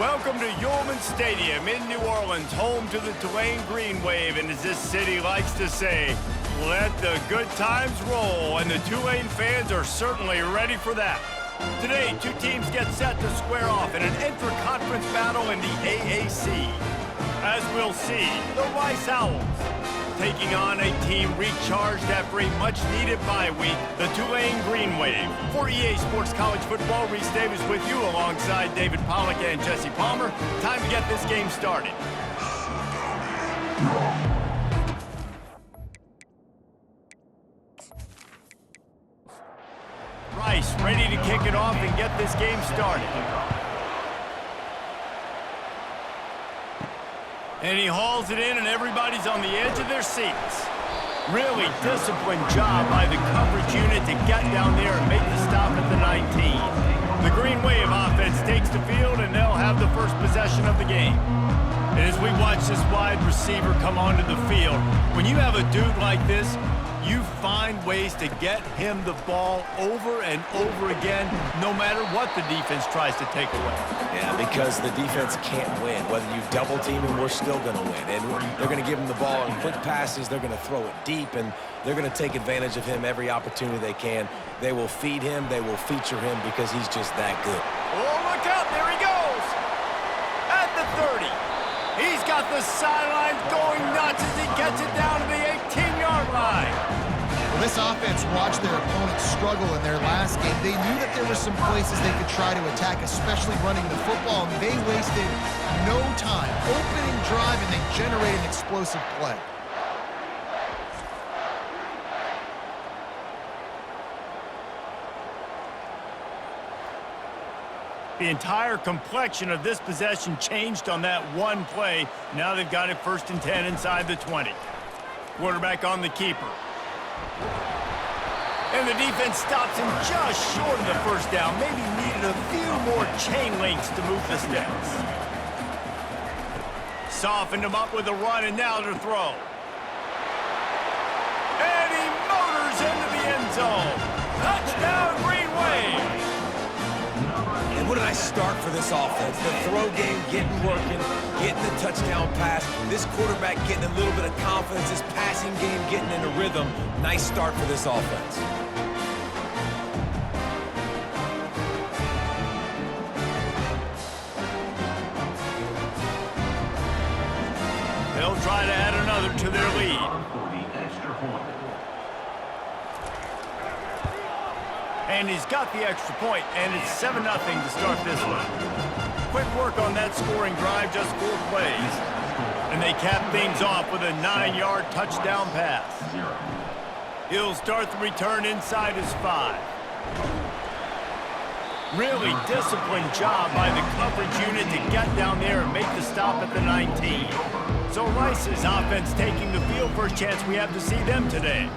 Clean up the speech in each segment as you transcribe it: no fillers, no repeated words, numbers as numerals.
Welcome to Yulman Stadium in New Orleans, home to the Tulane Green Wave, and as this city likes to say, let the good times roll, and the Tulane fans are certainly ready for that. Today, two teams get set to square off in an intra-conference battle in the AAC. As we'll see, the Rice Owls taking on a team recharged after a much-needed bye week, the Tulane Green Wave. For EA Sports College Football, Reese Davis with you alongside David Pollack and Jesse Palmer. Time to get this game started. Rice ready to kick it off and get this game started. And he hauls it in, and everybody's on the edge of their seats. Really disciplined job by the coverage unit to get down there and make the stop at the 19. The Green Wave offense takes the field, and they'll have the first possession of the game. And as we watch this wide receiver come onto the field, when you have a dude like this, you find ways to get him the ball over and over again, no matter what the defense tries to take away. Yeah, because the defense can't win. Whether you double team him, we're still going to win. And they're going to give him the ball in quick passes. They're going to throw it deep, and they're going to take advantage of him every opportunity they can. They will feed him. They will feature him because he's just that good. Oh, look out. There he goes. At the 30. He's got the sidelines going nuts as he gets it down to the 18-yard line. This offense watched their opponents struggle in their last game. They knew that there were some places they could try to attack, especially running the football, and they wasted no time. Opening drive, and they generated an explosive play. The entire complexion of this possession changed on that one play. Now they've got it 1st and 10 inside the 20. Quarterback on the keeper. And the defense stops him just short of the first down. Maybe needed a few more chain links to move the sticks. Softened him up with a run, and now to throw. And he motors into the end zone. Touchdown, Green Wave. And what a nice start for this offense. The throw game getting working, getting the touchdown pass. This quarterback getting a little bit of confidence. This passing game getting in a rhythm. Nice start for this offense. They'll try to add another to their lead. And he's got the extra point, and it's 7-0 to start this one. Quick work on that scoring drive, just 4 plays. And they cap things off with a 9-yard touchdown pass. He'll start the return inside his 5. Really disciplined job by the coverage unit to get down there and make the stop at the 19. So Rice's offense taking the field. First chance we have to see them today.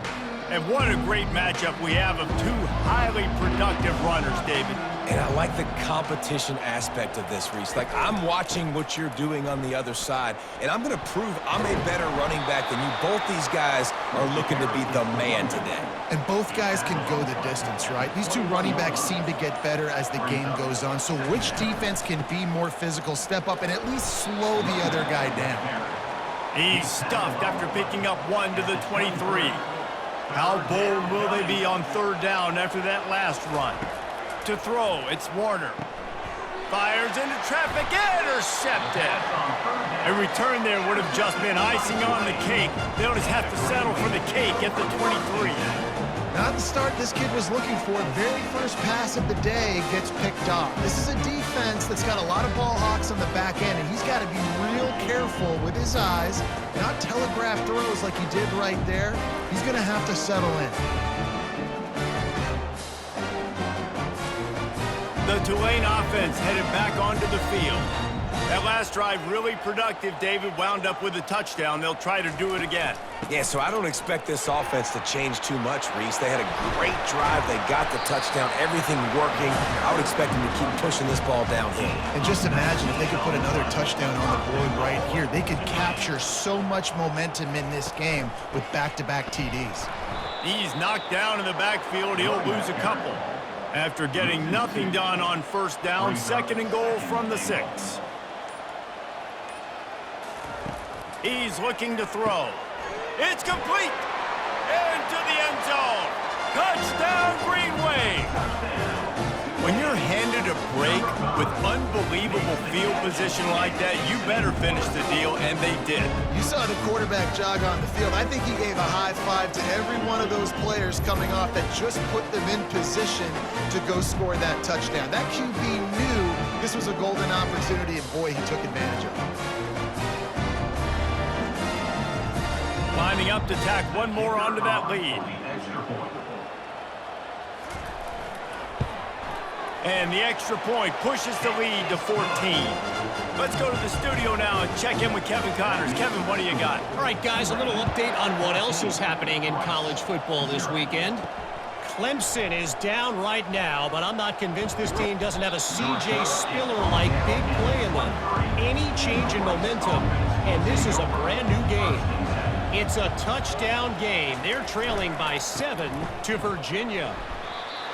And what a great matchup we have of two highly productive runners, David. And I like the competition aspect of this, Reese. Like, I'm watching what you're doing on the other side, and I'm going to prove I'm a better running back than you. Both these guys are looking to be the man today. And both guys can go the distance, right? These two running backs seem to get better as the game goes on. So which defense can be more physical, step up, and at least slow the other guy down? He's stuffed after picking up 1 to the 23. How bold will they be on 3rd down after that last run? To throw, it's Warner. Fires into traffic, intercepted. A return there would have just been icing on the cake. They'll just have to settle for the cake at the 23. Not the start this kid was looking for. Very first pass of the day gets picked off. This is a defense that's got a lot of ball hawks on the back end, and he's got to be real careful with his eyes, not telegraph throws like he did right there. He's going to have to settle in. The Tulane offense headed back onto the field. That last drive really productive. David wound up with a touchdown. They'll try to do it again. Yeah, so I don't expect this offense to change too much, Reese. They had a great drive. They got the touchdown. Everything working. I would expect them to keep pushing this ball downhill. And just imagine if they could put another touchdown on the board right here. They could capture so much momentum in this game with back-to-back TDs. He's knocked down in the backfield. He'll lose a couple. After getting nothing done on 1st down, 2nd and goal from the 6. He's looking to throw. It's complete. Into the end zone. Touchdown, Green Wave. When you're handed a break with unbelievable field position like that, you better finish the deal, and they did. You saw the quarterback jog on the field. I think he gave a high five to every one of those players coming off that just put them in position to go score that touchdown. That QB knew this was a golden opportunity, and boy, he took advantage of it. Lining up to tack one more onto that lead. And the extra point pushes the lead to 14. Let's go to the studio now and check in with Kevin Connors. Kevin, what do you got? All right, guys, a little update on what else is happening in college football this weekend. Clemson is down right now, but I'm not convinced this team doesn't have a C.J. Spiller-like big play in them. Any change in momentum, and this is a brand-new game. It's a touchdown game. They're trailing by 7 to Virginia.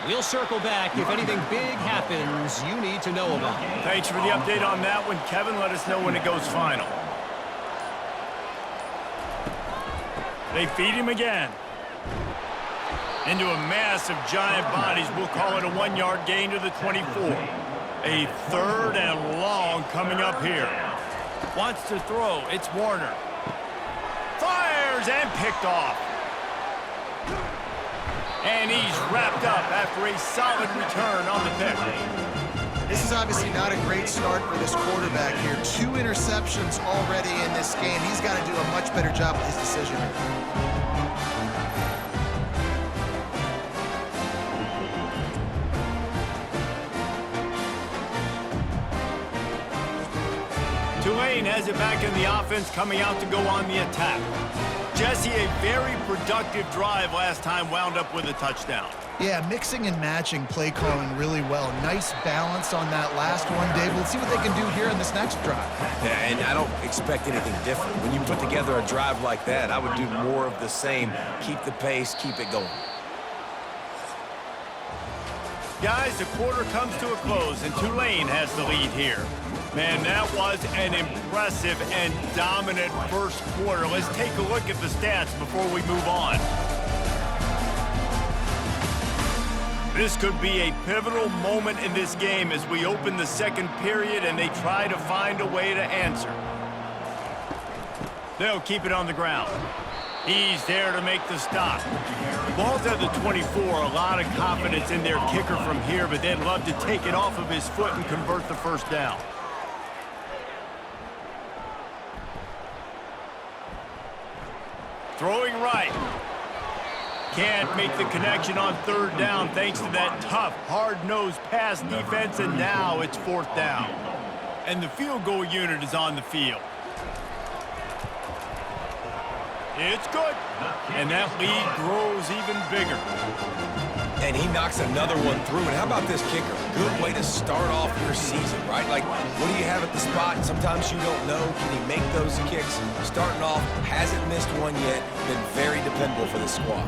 We'll circle back if anything big happens you need to know about. Thanks for the update on that one, Kevin. Let us know when it goes final. They feed him again. Into a mass of giant bodies. We'll call it a 1-yard gain to the 24. A 3rd and long coming up here. Wants to throw. It's Warner. Fires and picked off. And he's wrapped up after a solid return on the pick. This is obviously not a great start for this quarterback here. 2 interceptions already in this game. He's got to do a much better job with his decision-making. Tulane has it back in the offense, coming out to go on the attack. Jesse, a very productive drive last time, wound up with a touchdown. Yeah, mixing and matching play calling really well. Nice balance on that last one, Dave. Let's see what they can do here in this next drive. Yeah, and I don't expect anything different. When you put together a drive like that, I would do more of the same. Keep the pace, keep it going. Guys, the quarter comes to a close, and Tulane has the lead here. Man, that was an impressive and dominant first quarter. Let's take a look at the stats before we move on. This could be a pivotal moment in this game as we open the second period and they try to find a way to answer. They'll keep it on the ground. He's there to make the stop. Ball's at the 24, a lot of confidence in their kicker from here, but they'd love to take it off of his foot and convert the first down. Throwing right. Can't make the connection on 3rd down thanks to that tough, hard-nosed pass defense, and now it's 4th down. And the field goal unit is on the field. It's good. And that lead grows even bigger. And he knocks another one through. And how about this kicker? Good way to start off your season, right? Like, what do you have at the spot? Sometimes you don't know. Can he make those kicks? Starting off, hasn't missed one yet. Been very dependable for the squad.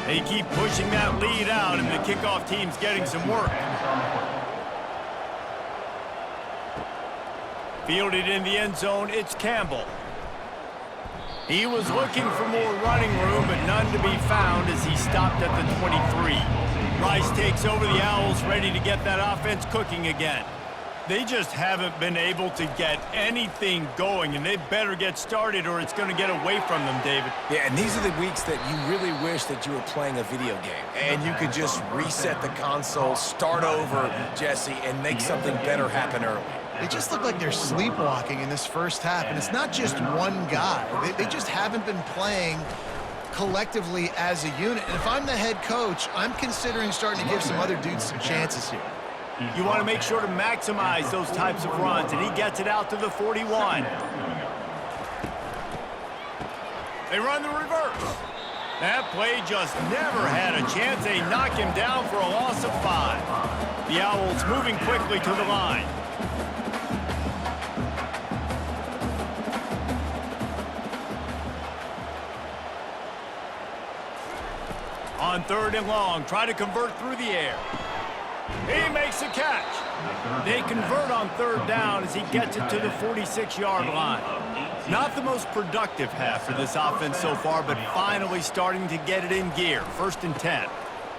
They keep pushing that lead out, and the kickoff team's getting some work. Fielded in the end zone, it's Campbell. He was looking for more running room, but none to be found as he stopped at the 23. Rice takes over the Owls, ready to get that offense cooking again. They just haven't been able to get anything going, and they better get started or it's going to get away from them, David. Yeah, and these are the weeks that you really wish that you were playing a video game and you could just reset the console, start over, Jesse, and make something better happen early. They just look like they're sleepwalking in this first half, and it's not just one guy. They just haven't been playing collectively as a unit. And if I'm the head coach, I'm considering starting to give some other dudes some chances here. You want to make sure to maximize those types of runs, and he gets it out to the 41. They run the reverse. That play just never had a chance. They knock him down for a loss of 5. The Owls moving quickly to the line. On 3rd and long, try to convert through the air. He makes a catch. They convert on third down as he gets it to the 46-yard line. Not the most productive half for this offense so far, but finally starting to get it in gear. 1st and 10.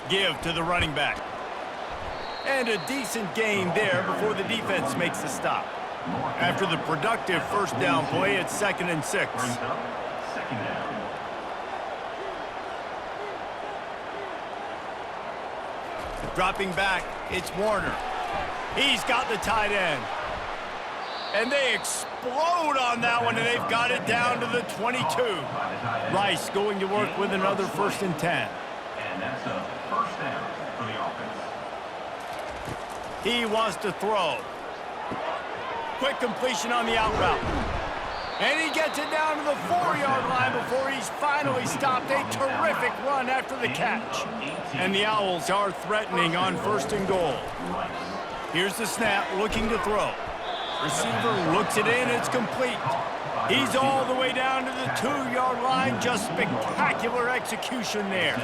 Give to the running back. And a decent gain there before the defense makes the stop. After the productive first down play, it's 2nd and 6. Dropping back, it's Warner. He's got the tight end. And they explode on that one, and they've got it down to the 22. Rice going to work with another 1st and 10. And that's a first down for the offense. He wants to throw. Quick completion on the out route. And he gets it down to the 4-yard line before he's finally stopped. A terrific run after the catch. And the Owls are threatening on 1st and goal. Here's the snap, looking to throw. Receiver looks it in, it's complete. He's all the way down to the 2-yard line. Just spectacular execution there.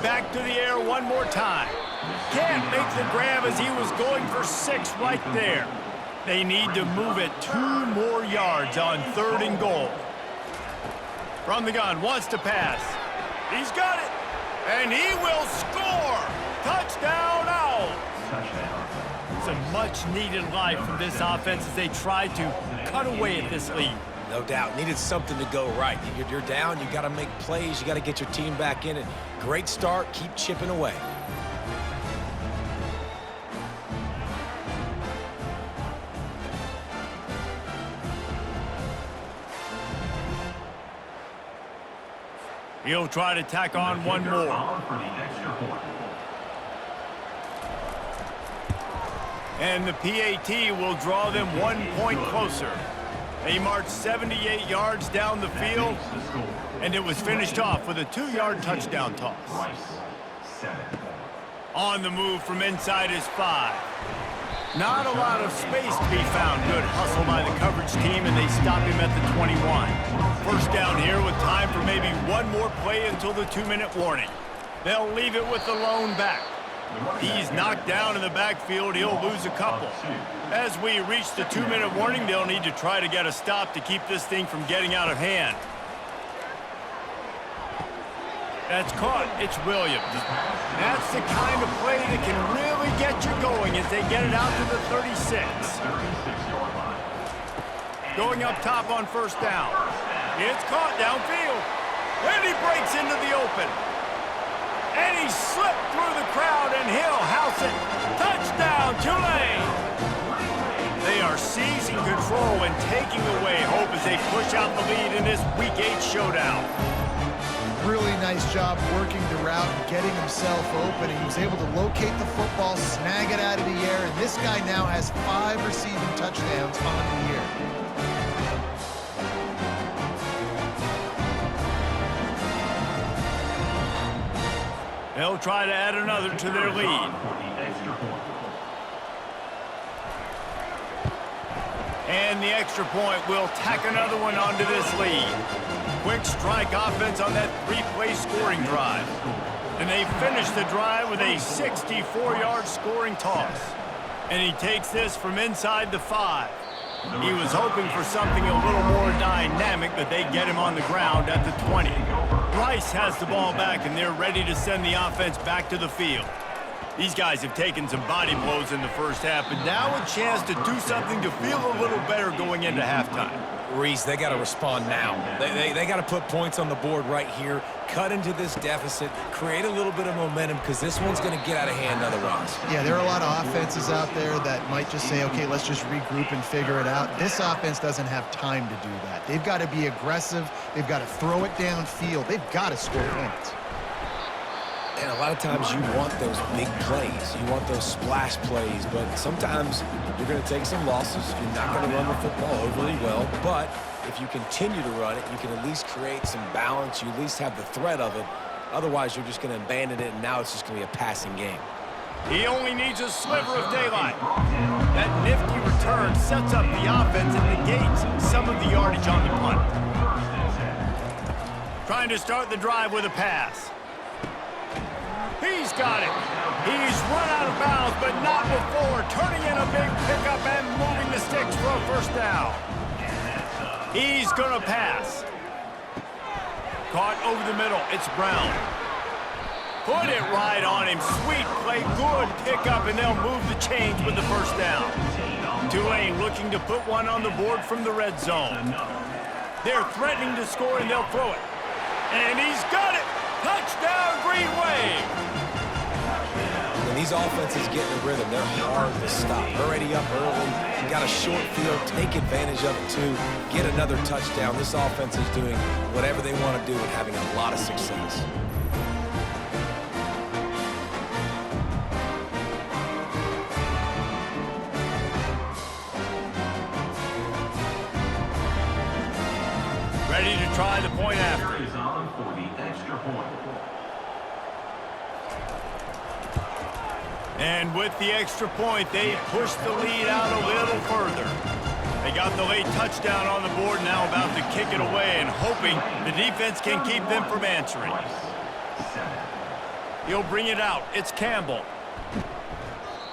Back to the air one more time. Can't make the grab as he was going for 6 right there. They need to move it 2 more yards on 3rd and goal. From the gun, wants to pass. He's got it. And he will score. Touchdown, Owls. Some much-needed life from this offense as they try to cut away at this lead. No doubt. Needed something to go right. You're down. You got to make plays. You got to get your team back in it. Great start. Keep chipping away. He'll try to tack on one more. And the PAT will draw them 1 point closer. They marched 78 yards down the field, and it was finished off with a 2-yard touchdown toss. On the move from inside his 5. Not a lot of space to be found. Good hustle by the coverage team, and they stop him at the 21. First down here with time for maybe one more play until the 2-minute warning. They'll leave it with the lone back. He's knocked down in the backfield. He'll lose a couple. As we reach the 2-minute warning, they'll need to try to get a stop to keep this thing from getting out of hand. That's caught. It's Williams. That's the kind of play that can really get you going as they get it out to the 36. Going up top on first down. It's caught downfield. And he breaks into the open. And he slipped through the crowd, and he'll house it. Touchdown, Tulane! They are seizing control and taking away hope as they push out the lead in this Week 8 showdown. Really nice job working the route and getting himself open. He was able to locate the football, snag it out of the air, and this guy now has 5 receiving touchdowns on the year. They'll try to add another to their lead. And the extra point will tack another one onto this lead. Quick strike offense on that 3-play scoring drive. And they finish the drive with a 64-yard scoring toss. And he takes this from inside the 5. He was hoping for something a little more dynamic, but they get him on the ground at the 20. Rice has the ball back, and they're ready to send the offense back to the field. These guys have taken some body blows in the first half, but now a chance to do something to feel a little better going into halftime. Reese, they got to respond now. They got to put points on the board right here, cut into this deficit, create a little bit of momentum, because this one's going to get out of hand otherwise. Yeah, there are a lot of offenses out there that might just say, okay, let's just regroup and figure it out. This offense doesn't have time to do that. They've got to be aggressive. They've got to throw it downfield. They've got to score points. And a lot of times you want those big plays. You want those splash plays, but sometimes you're going to take some losses. You're not going to run the football overly well, but if you continue to run it, you can at least create some balance. You at least have the threat of it. Otherwise, you're just going to abandon it, and now it's just going to be a passing game. He only needs a sliver of daylight. That nifty return sets up the offense and negates some of the yardage on the punt. Trying to start the drive with a pass. He's got it. He's run out of bounds, but not before turning in a big pickup and moving the sticks for a first down. He's going to pass. Caught over the middle. It's Brown. Put it right on him. Sweet play. Good pickup, and they'll move the chains with the first down. Tulane looking to put one on the board from the red zone. They're threatening to score, and they'll throw it. And he's got it. Touchdown, Green Wave. When these offenses get in a rhythm, they're hard to stop. Already up early, got a short field, take advantage of it too, get another touchdown. This offense is doing whatever they want to do and having a lot of success. Ready to try the point after. Is on for the extra point. And with the extra point, they push the lead out a little further. They got the late touchdown on the board, now about to kick it away and hoping the defense can keep them from answering. He'll bring it out. It's Campbell.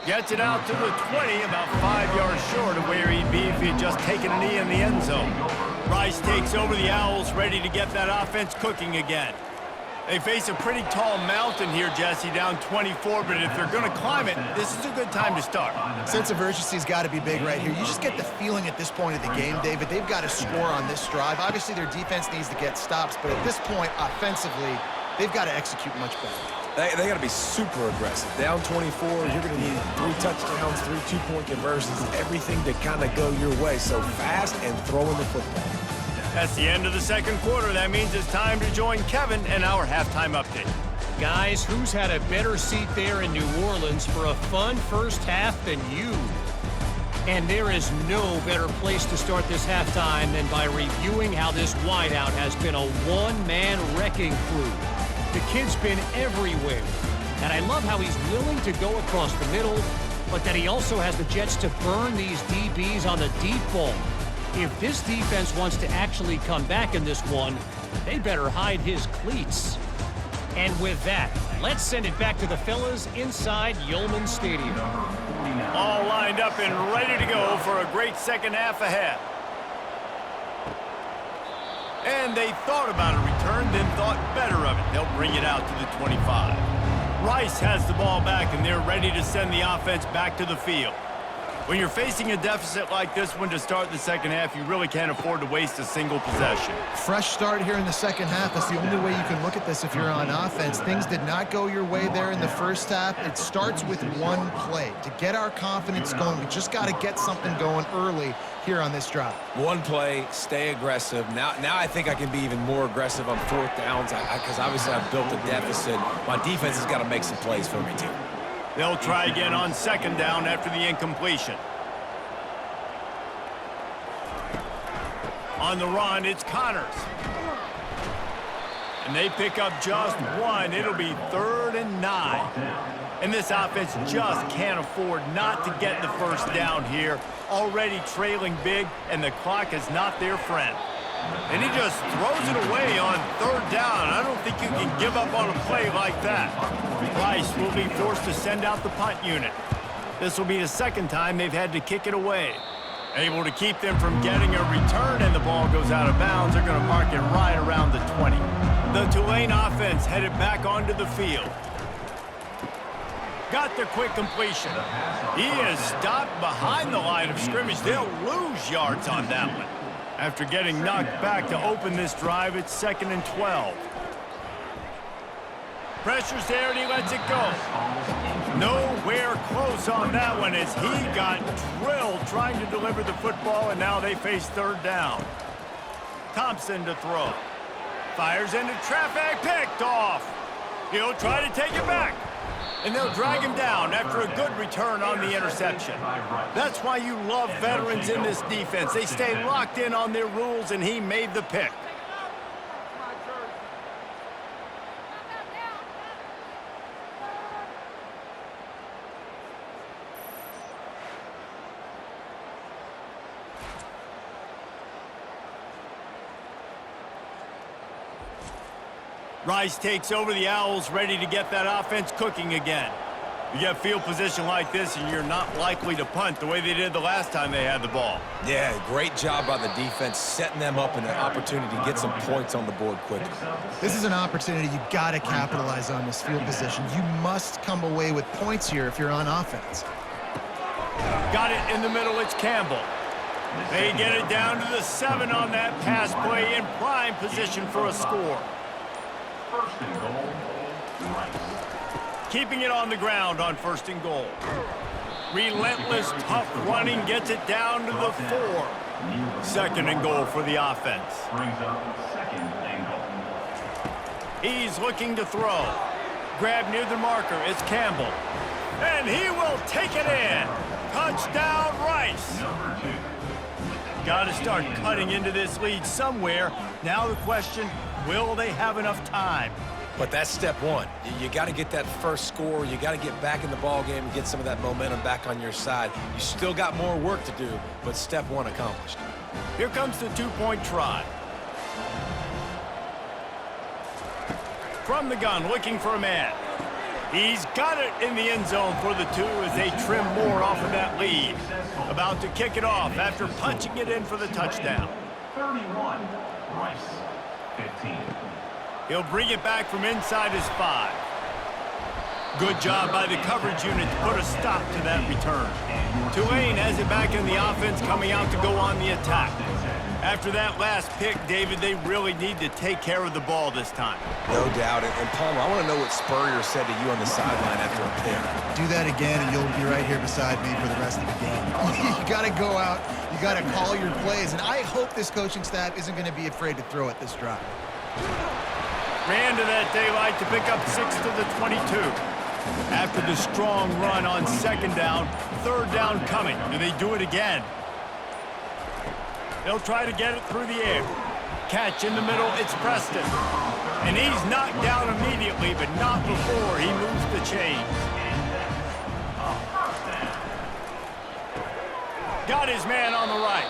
Gets it out to the 20, about 5 yards short of where he'd be if he had just taken a knee in the end zone. Rice takes over the Owls, ready to get that offense cooking again. They face a pretty tall mountain here, Jesse, down 24, but if they're going to climb it, this is a good time to start. Sense of urgency's got to be big right here. You just get the feeling at this point of the game, David, they've got to score on this drive. Obviously, their defense needs to get stops, but at this point, offensively, they've got to execute much better. They got to be super aggressive. Down 24, you're going to need 3 touchdowns, 3 two-point conversions, everything to kind of go your way. So fast and throwing the football. That's the end of the second quarter. That means it's time to join Kevin and our halftime update. Guys, who's had a better seat there in New Orleans for a fun first half than you? And there is no better place to start this halftime than by reviewing how this wideout has been a one-man wrecking crew. The kid's been everywhere, and I love how he's willing to go across the middle, but that he also has the jets to burn these DBs on the deep ball. If this defense wants to actually come back in this one, they better hide his cleats. And with that, let's send it back to the fellas inside Yulman Stadium. All lined up and ready to go for a great second half ahead. And they thought about a return, then thought better of it. They'll bring it out to the 25. Rice has the ball back, and they're ready to send the offense back to the field. When you're facing a deficit like this one to start the second half, you really can't afford to waste a single possession. Fresh start here in the second half. That's the only way you can look at this if you're on offense. Things did not go your way there in the first half. It starts with one play. To get our confidence going, we just got to get something going early here on this drive. One play, stay aggressive. Now I think I can be even more aggressive on fourth downs because obviously I've built a deficit. My defense has got to make some plays for me too. They'll try again on second down after the incompletion. On the run, it's Connors. And they pick up just one. It'll be 3rd and 9. And this offense just can't afford not to get the first down here. Already trailing big, and the clock is not their friend. And he just throws it away on 3rd down. I don't think you can give up on a play like that. Rice will be forced to send out the punt unit. This will be the second time they've had to kick it away. Able to keep them from getting a return, and the ball goes out of bounds. They're going to mark it right around the 20. The Tulane offense headed back onto the field. Got the quick completion. He is stopped behind the line of scrimmage. They'll lose yards on that one. After getting knocked back to open this drive, it's 2nd and 12. Pressure's there, and he lets it go. Nowhere close on that one as he got drilled trying to deliver the football, and now they face 3rd down. Thompson to throw. Fires into traffic, picked off. He'll try to take it back. And they'll drag him down after a good return on the interception. That's why you love veterans in this defense. They stay locked in on their rules, and he made the pick. Rice takes over the Owls, ready to get that offense cooking again. You get field position like this, and you're not likely to punt the way they did the last time they had the ball. Yeah, great job by the defense, setting them up in an opportunity to get some points on the board quickly. This is an opportunity you've got to capitalize on this field position. You must come away with points here if you're on offense. Got it in the middle, it's Campbell. They get it down to the 7 on that pass play in prime position for a score. First and goal, Rice. Keeping it on the ground on 1st and goal. Relentless, tough running gets it down to the 4. 2nd and goal for the offense. Brings up 2nd and goal. He's looking to throw. Grab near the marker, it's Campbell. And he will take it in. Touchdown, Rice. Number 2. Got to start cutting into this lead somewhere. Now the question, will they have enough time? But that's step one. You got to get that first score. You got to get back in the ball game and get some of that momentum back on your side. You still got more work to do, but step one accomplished. Here comes the 2-point try. From the gun, looking for a man. He's got it in the end zone for the 2 as they trim more off of that lead. About to kick it off after punching it in for the touchdown. 31, Rice. 15. He'll bring it back from inside his 5. Good job by the coverage unit to put a stop to that return. Tulane has it back in the offense, coming out to go on the attack. After that last pick, David, they really need to take care of the ball this time. No doubt. And Palmer, I want to know what Spurrier said to you on the sideline after a pick. Do that again, and you'll be right here beside me for the rest of the game. You got to go out. You got to call your plays. And I hope this coaching staff isn't going to be afraid to throw it this drive. Ran to that daylight to pick up 6 to the 22. After the strong run on 2nd down, 3rd down coming. Do they do it again? They'll try to get it through the air. Catch in the middle, it's Preston. And he's knocked down immediately, but not before he moves the chains. Got his man on the right.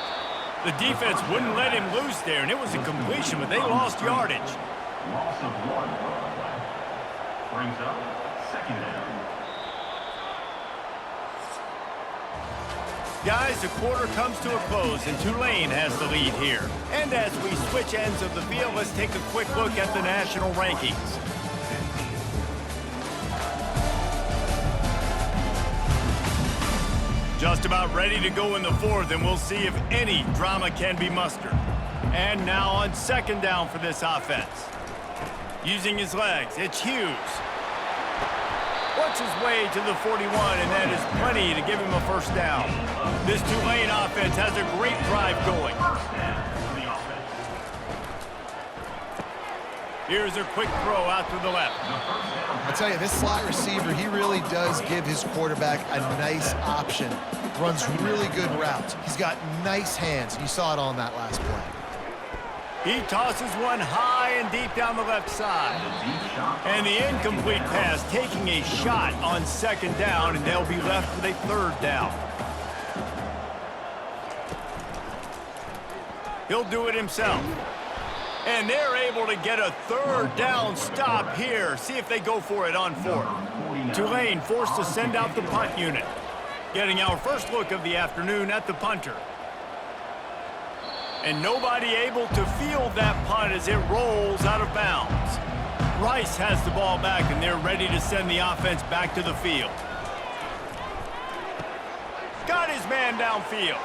The defense wouldn't let him loose there, and it was a completion, but they lost yardage. Loss of 1. Brings up 2nd down. Guys, the quarter comes to a close, and Tulane has the lead here. And as we switch ends of the field, let's take a quick look at the national rankings. Just about ready to go in the 4th, and we'll see if any drama can be mustered. And now on 2nd down for this offense. Using his legs, it's Hughes. Works his way to the 41, and that is plenty to give him a 1st down. This Tulane offense has a great drive going. Here's a quick throw out to the left. I'll tell you, this slot receiver, he really does give his quarterback a nice option. Runs really good routes. He's got nice hands. You saw it on that last play. He tosses one high and deep down the left side. And the incomplete pass taking a shot on 2nd down, and they'll be left with a 3rd down. He'll do it himself. And they're able to get a 3rd down stop here. See if they go for it on 4th. Tulane forced to send out the punt unit. Getting our first look of the afternoon at the punter. And nobody able to field that punt as it rolls out of bounds. Rice has the ball back, and they're ready to send the offense back to the field. Got his man downfield.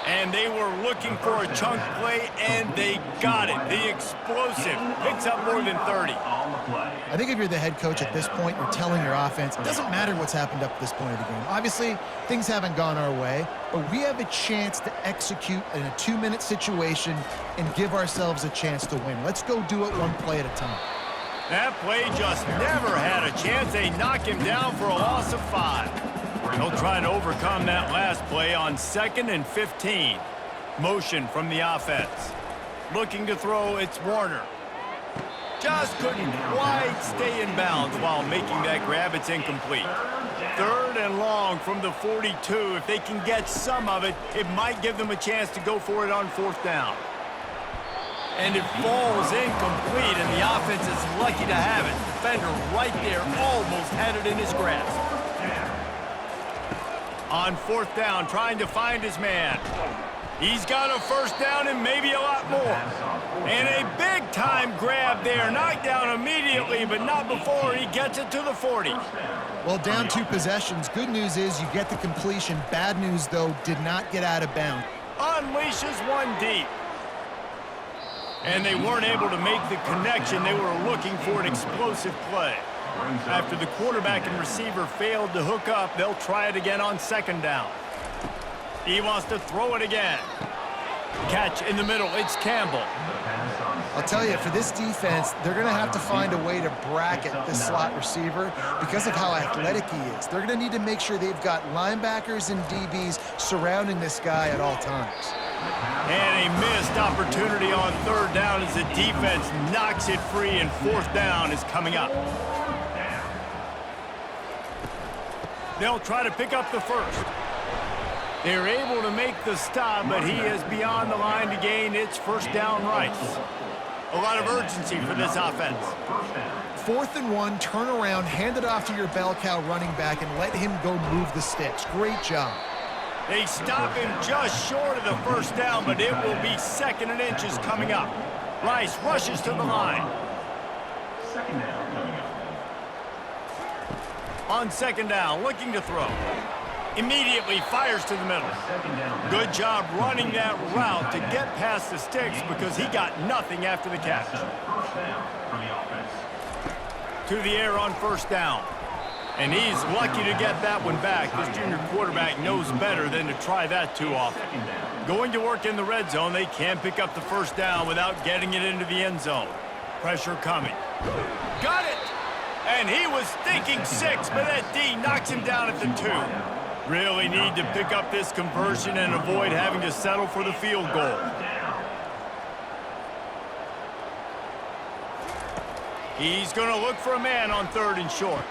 And they were looking for a chunk play, and they got it. The explosive picks up more than 30. I think if you're the head coach at this point, you're telling your offense, it doesn't matter what's happened up to this point of the game. Obviously, things haven't gone our way, but we have a chance to execute in a 2-minute situation and give ourselves a chance to win. Let's go do it one play at a time. That play just never had a chance. They knock him down for a loss of 5. They'll try to overcome that last play on 2nd and 15. Motion from the offense. Looking to throw, it's Warner. Just couldn't quite stay in bounds while making that grab. It's incomplete. 3rd and long from the 42. If they can get some of it, it might give them a chance to go for it on 4th down. And it falls incomplete, and the offense is lucky to have it. Defender right there almost had it in his grasp. On 4th down, trying to find his man. He's got a first down and maybe a lot more. And a big-time grab there. Knocked down immediately, but not before he gets it to the 40. Well, down 2 possessions. Good news is you get the completion. Bad news, though, did not get out of bounds. Unleashes one deep. And they weren't able to make the connection. They were looking for an explosive play. After the quarterback and receiver failed to hook up, they'll try it again on 2nd down. He wants to throw it again. Catch in the middle. It's Campbell. I'll tell you, for this defense, they're going to have to find a way to bracket this slot receiver because of how athletic he is. They're going to need to make sure they've got linebackers and DBs surrounding this guy at all times. And a missed opportunity on 3rd down as the defense knocks it free, and 4th down is coming up. They'll try to pick up the first. They're able to make the stop, but he is beyond the line to gain its 1st down rights. A lot of urgency for this offense. 4th and 1, turn around, hand it off to your bell cow running back, and let him go move the sticks. Great job. They stop him just short of the 1st down, but it will be 2nd and inches coming up. Rice rushes to the line. 2nd down coming up. On 2nd down, looking to throw. Immediately fires to the middle. Good job running that route to get past the sticks because he got nothing after the catch. First down for the offense. To the air on 1st down. And he's lucky to get that one back. This junior quarterback knows better than to try that too often. Going to work in the red zone, they can't pick up the 1st down without getting it into the end zone. Pressure coming. Got it! And he was thinking 6, but that D knocks him down at the 2. Really need to pick up this conversion and avoid having to settle for the field goal. He's going to look for a man on 3rd and short.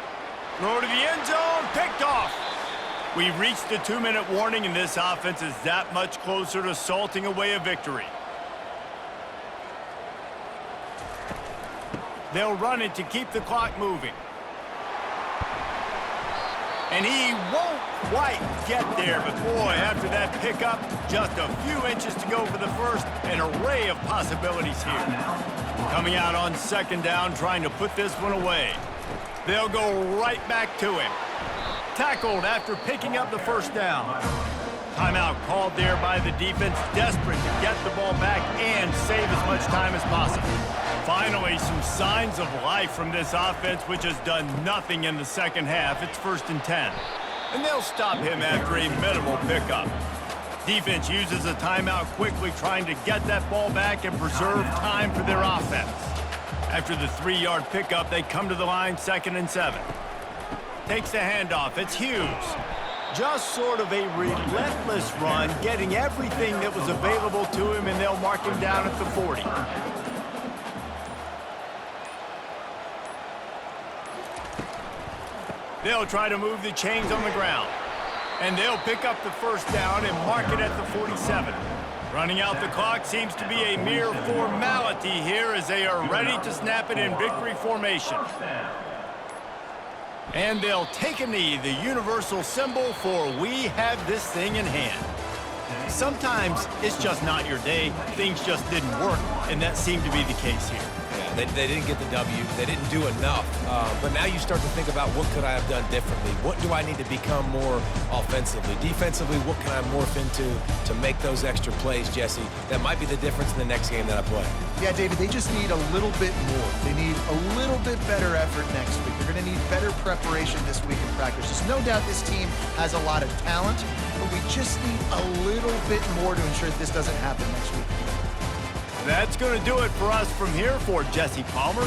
Throw to the end zone, picked off. We've reached the 2-minute warning, and this offense is that much closer to salting away a victory. They'll run it to keep the clock moving. And he won't quite get there, but boy, after that pickup, just a few inches to go for the first, an array of possibilities here. Coming out on 2nd down, trying to put this one away. They'll go right back to him. Tackled after picking up the 1st down. Timeout called there by the defense, desperate to get the ball back and save as much time as possible. Finally, some signs of life from this offense, which has done nothing in the 2nd half. It's 1st and 10. And they'll stop him after a minimal pickup. Defense uses a timeout quickly, trying to get that ball back and preserve time for their offense. After the 3-yard pickup, they come to the line 2nd and 7. Takes the handoff. It's Hughes. Just sort of a relentless run, getting everything that was available to him, and they'll mark him down at the 40. They'll try to move the chains on the ground. And they'll pick up the 1st down and mark it at the 47. Running out the clock seems to be a mere formality here as they are ready to snap it in victory formation. And they'll take a knee, the universal symbol for we have this thing in hand. Sometimes it's just not your day. Things just didn't work, and that seemed to be the case here. Yeah, they didn't get the W. They didn't do enough. But now you start to think about what could I have done differently? What do I need to become more offensively? Defensively, what can I morph into to make those extra plays, Jesse? That might be the difference in the next game that I play. Yeah, David, they just need a little bit more. They need a little bit better effort next week. They're going to need better preparation this week in practice. There's no doubt this team has a lot of talent, but we just need a little bit more to ensure that this doesn't happen next week. That's going to do it for us from here. For Jesse Palmer,